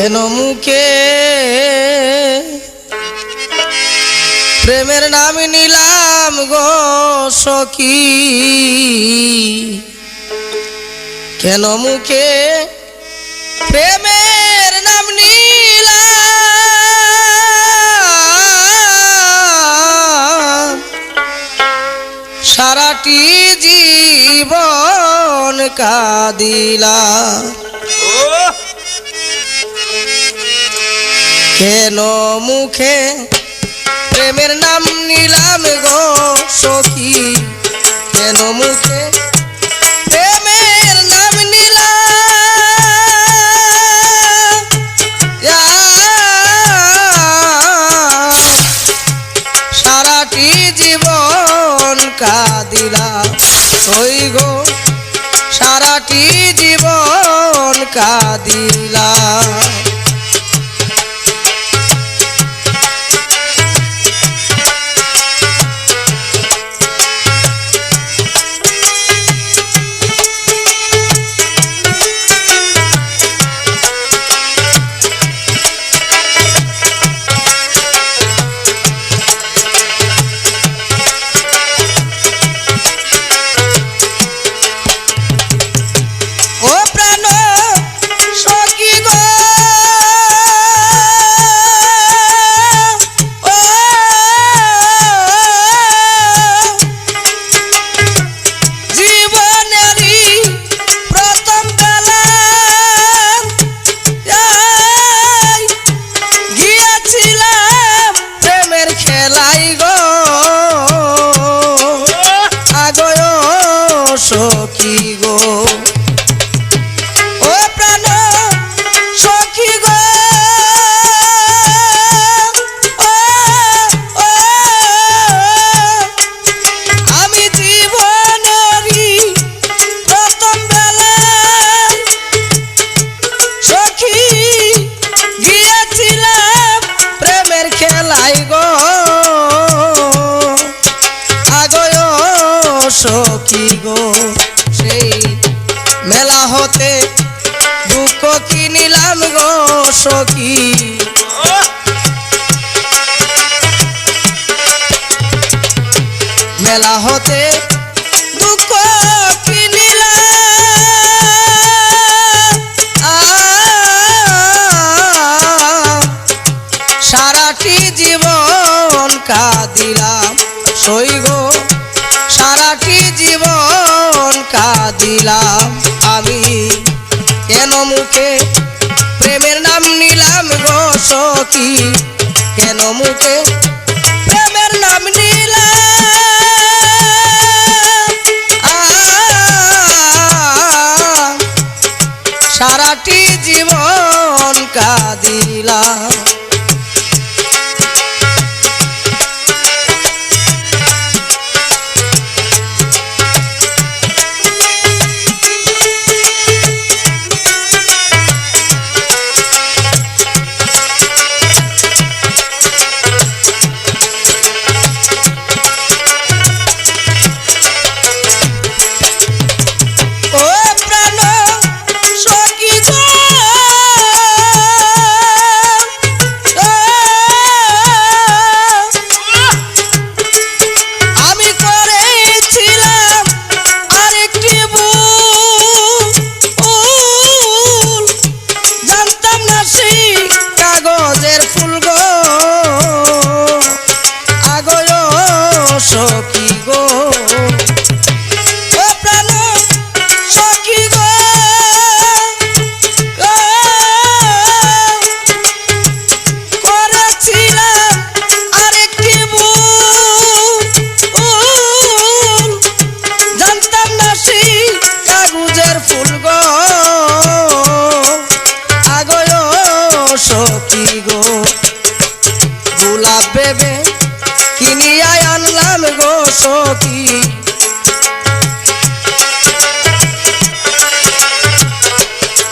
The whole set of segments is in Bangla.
কেন মুখে প্রেমের নাম নিলাম গো সখী, কেন মুখে প্রেমের নাম নিলাম, সারাটি জীবন কাঁদিলাম। কেন মুখে প্রেমের নাম নিলাম গো সখী, কেন মুখে প্রেমের নাম নিলাম, সারাটি জীবন কাঁদিলাম। ওই গো সারাটি জীবন কাঁদিলাম। সখী গো ও প্রাণ সখী গো, আমি জীবনেরই প্রথম বেলা সখী গিয়েছিলাম প্রেমের খেলাই গো, আগয় সখী গো সেই মেলা হতে দুঃখ কিনিলাম গো সখী, মেলা হতে দুঃখ কিনিলাম, সারাটি জীবন কাঁদিলাম। সই গো সারাটি জীবন কাঁদিলাম। আমি কেন মুখে প্রেমের নাম নিলাম গো সখী, কেন মুখে প্রেমের নাম নিলাম, সারাটি জীবন কাঁদিলাম। সখী গো ও প্রাণ সখী গো, করেছিলাম আরেকটি ভুল, জানতাম না সেই কাগজের ফুল গো, আগয় সখী গো গোলাপ ভেবে কিনিয়া আনলাম গো সখী,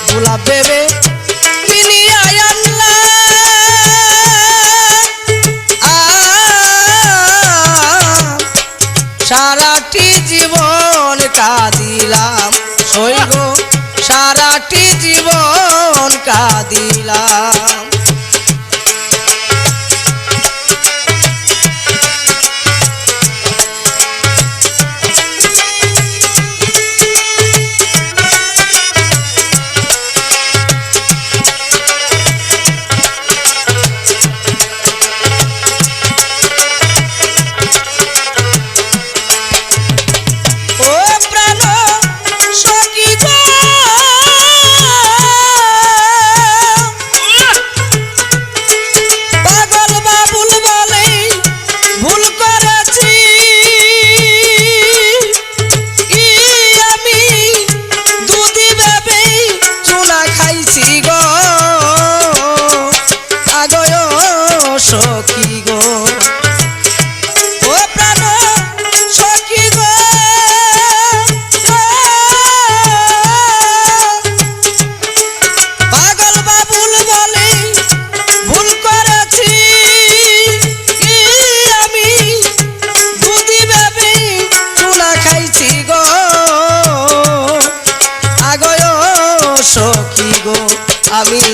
গোলাপ ভেবে কিনিয়া আনলাম, সারাটি জীবন কাঁদিলাম। সই গো সারাটি জীবন কাঁদিলাম। আমি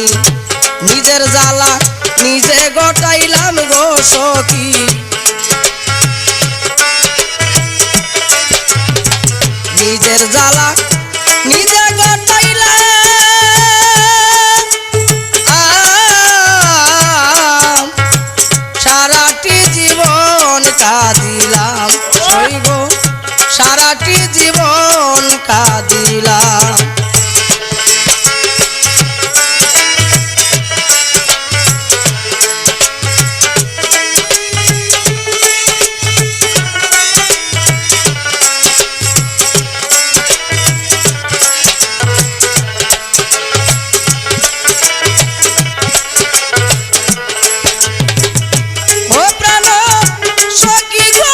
নিজের জ্বালা নিজে গটাইলাম গো সখী নিজের জ্বালা নিজে গটাইলাম সারাটি জীবন কাঁদিলাম ওই গো সারাটি জীবন কাঁদিলাম সখী গো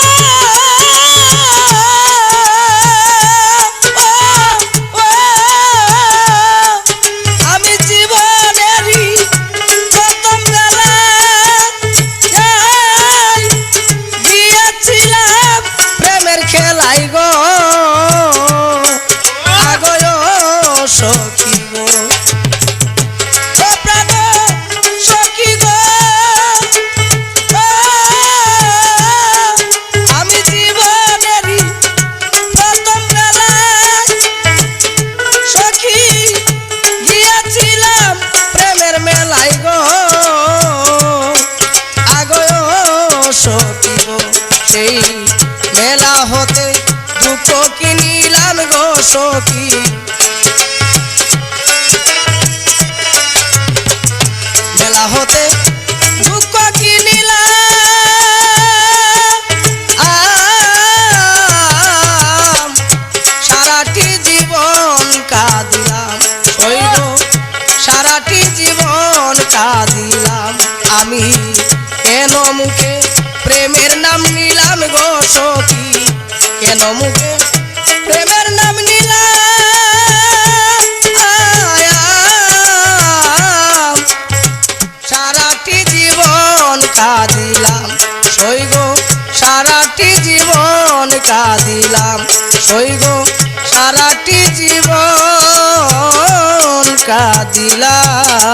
ও প্রাণ সখী গো আমি জীবনেরই প্রথম বেলায় সখী গিয়েছিলাম প্রেমের মেলায় গো আগো সখী গো সেই মেলা হতে দুঃখ কিনিলাম গো সখী হতে দুঃখ কিনিলাম সারাটি জীবন কাঁদিলাম ওই গো সারাটি জীবন কাঁদিলাম আমি কেন মুখে প্রেমের নাম নিলাম গো সখী কেন মুখে প্রেমের নাম নিলাম সারাটি জীবন কাঁদিলাম সই গো সারাটি জীবন কাঁদিলাম সই গো সারাটি জীবন কাঁদিলাম।